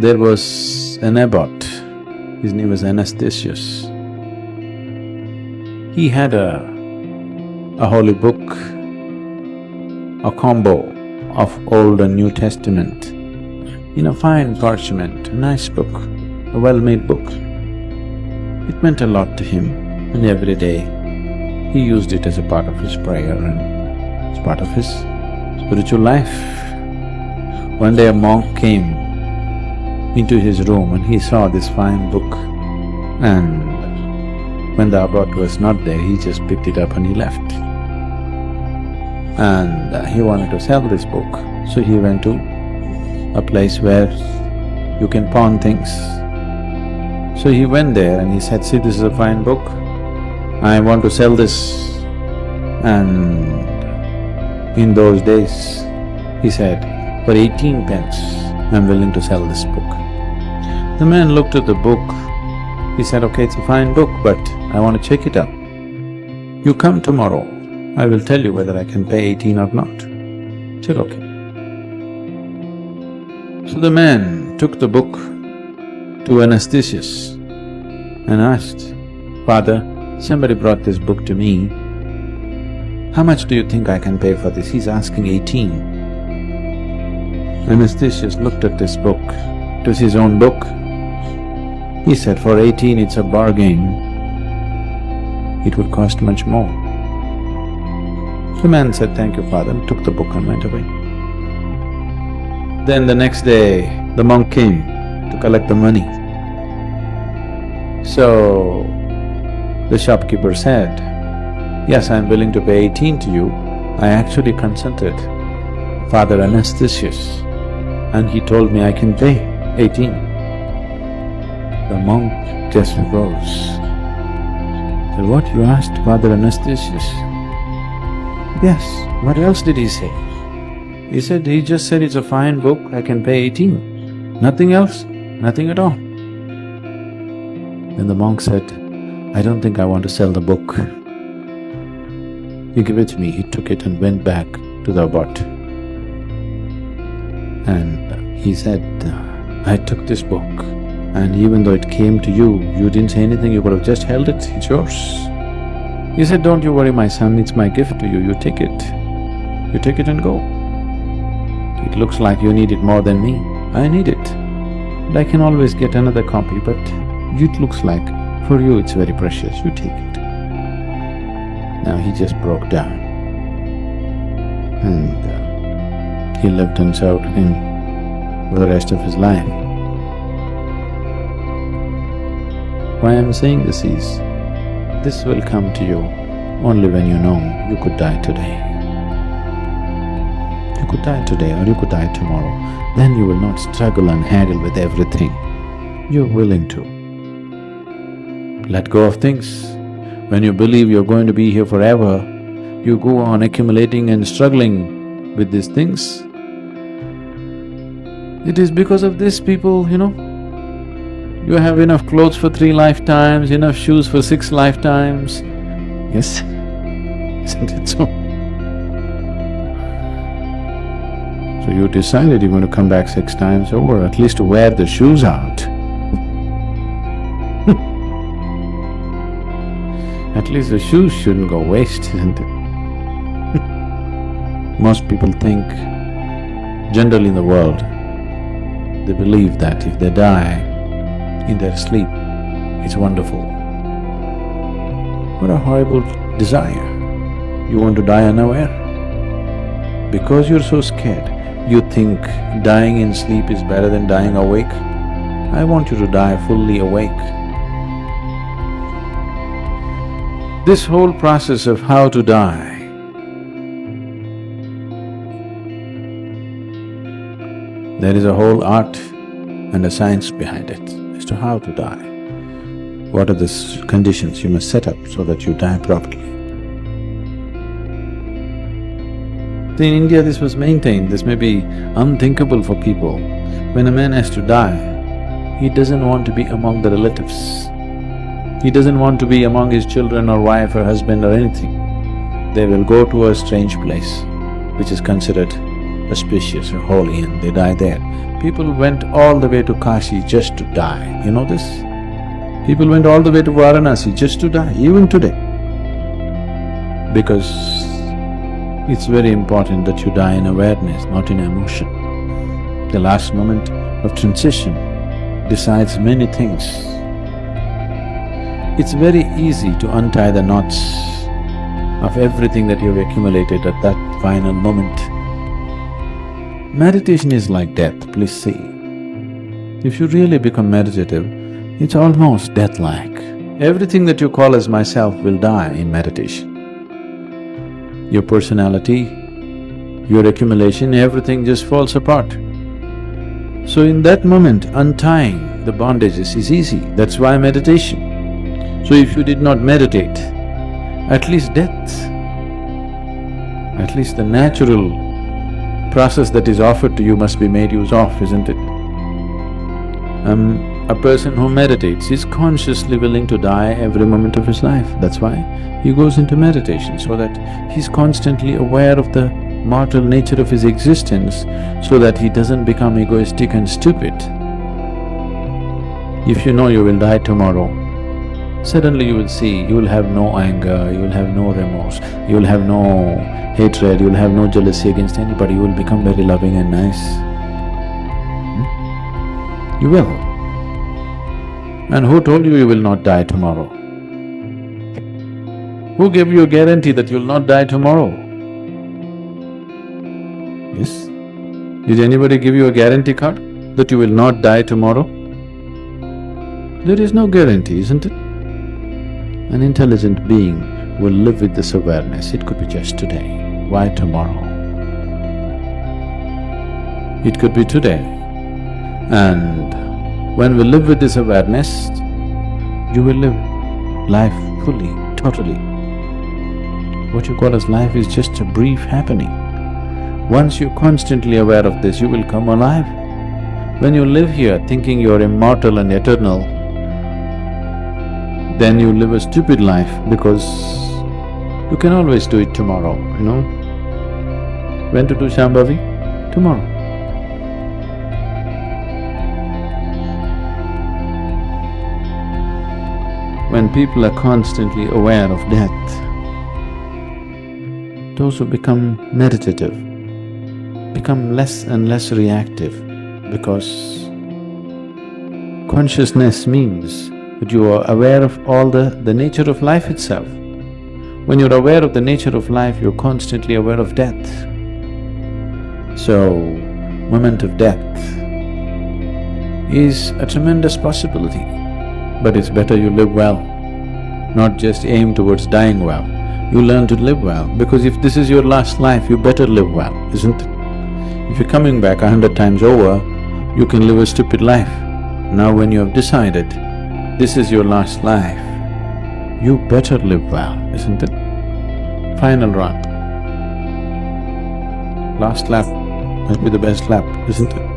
There was an abbot, his name was Anastasius. He had a holy book, a combo of Old and New Testament in a fine parchment, a nice book, a well-made book. It meant a lot to him, and every day he used it as a part of his prayer and as part of his spiritual life. One day a monk came into his room and he saw this fine book, and when the abbot was not there, he just picked it up and he left. And he wanted to sell this book, so he went to a place where you can pawn things. So he went there and he said, "See, this is a fine book, I want to sell this." And in those days, he said, "For 18 pence, I'm willing to sell this book." The man looked at the book, he said, "Okay, it's a fine book, but I want to check it out. You come tomorrow, I will tell you whether I can pay 18 or not." He said, "Okay." So the man took the book to Anastasius and asked, "Father, somebody brought this book to me. How much do you think I can pay for this?" He's asking 18. Anastasius looked at this book. It was his own book. He said, "For 18 it's a bargain. It would cost much more." The man said, "Thank you, father," and took the book and went away. Then the next day, the monk came to collect the money. So, the shopkeeper said, "Yes, I'm willing to pay 18 to you. I actually consulted Father Anastasius and he told me I can pay 18. The monk just rose. Said, "What, you asked Father Anastasius?" "Yes, what else did he say?" He said, "He just said it's a fine book, I can pay 18. Nothing else, nothing at all." Then the monk said, "I don't think I want to sell the book. You give it to me." He took it and went back to the abbot. And he said, "I took this book and even though it came to you, you didn't say anything, you could have just held it, it's yours." He said, "Don't you worry, my son, it's my gift to you, you take it. You take it and go. It looks like you need it more than me. I need it. And I can always get another copy, but it looks like for you it's very precious, you take it." Now he just broke down and he lived and served him for the rest of his life. Why I'm saying this is, this will come to you only when you know you could die today. You could die today or you could die tomorrow. Then you will not struggle and haggle with everything. You're willing to let go of things. When you believe you're going to be here forever, you go on accumulating and struggling with these things. It is because of this, people, you have enough clothes for 3 lifetimes, enough shoes for 6 lifetimes. Yes, isn't it so? So you decided you're going to come back 6 times over, at least to wear the shoes out. At least the shoes shouldn't go waste, isn't it? Most people think, generally in the world, they believe that if they die in their sleep, it's wonderful. What a horrible desire. You want to die unaware? Because you're so scared, you think dying in sleep is better than dying awake? I want you to die fully awake. This whole process of how to die, there is a whole art and a science behind it as to how to die. What are the conditions you must set up so that you die properly? See, in India this was maintained, this may be unthinkable for people. When a man has to die, he doesn't want to be among the relatives. He doesn't want to be among his children or wife or husband or anything. They will go to a strange place, which is considered auspicious or holy, and they die there. People went all the way to Kashi just to die, you know this? People went all the way to Varanasi just to die, even today. Because it's very important that you die in awareness, not in emotion. The last moment of transition decides many things. It's very easy to untie the knots of everything that you've accumulated at that final moment. Meditation is like death, please see. If you really become meditative, it's almost death-like. Everything that you call as myself will die in meditation. Your personality, your accumulation, everything just falls apart. So in that moment, untying the bondages is easy, that's why meditation. So if you did not meditate, at least death, at least the natural process that is offered to you must be made use of, isn't it? A person who meditates is consciously willing to die every moment of his life. That's why he goes into meditation, so that he's constantly aware of the mortal nature of his existence, so that he doesn't become egoistic and stupid. If you know you will die tomorrow, suddenly you will see, you will have no anger, you will have no remorse, you will have no hatred, you will have no jealousy against anybody, you will become very loving and nice. You will. And who told you you will not die tomorrow? Who gave you a guarantee that you'll not die tomorrow? Yes? Did anybody give you a guarantee card that you will not die tomorrow? There is no guarantee, isn't it? An intelligent being will live with this awareness. It could be just today. Why tomorrow? It could be today. And when we live with this awareness, you will live life fully, totally. What you call as life is just a brief happening. Once you're constantly aware of this, you will come alive. When you live here thinking you're immortal and eternal, then you live a stupid life, because you can always do it tomorrow, you know. When to do Shambhavi? Tomorrow. When people are constantly aware of death, those who become meditative become less and less reactive, because consciousness means that you are aware of all the nature of life itself. When you're aware of the nature of life, you're constantly aware of death. So, moment of death is a tremendous possibility, but it's better you live well, not just aim towards dying well. You learn to live well, because if this is your last life, you better live well, isn't it? If you're coming back 100 times over, you can live a stupid life. Now when you have decided this is your last life, you better live well, isn't it? Final run. Last lap must be the best lap, isn't it?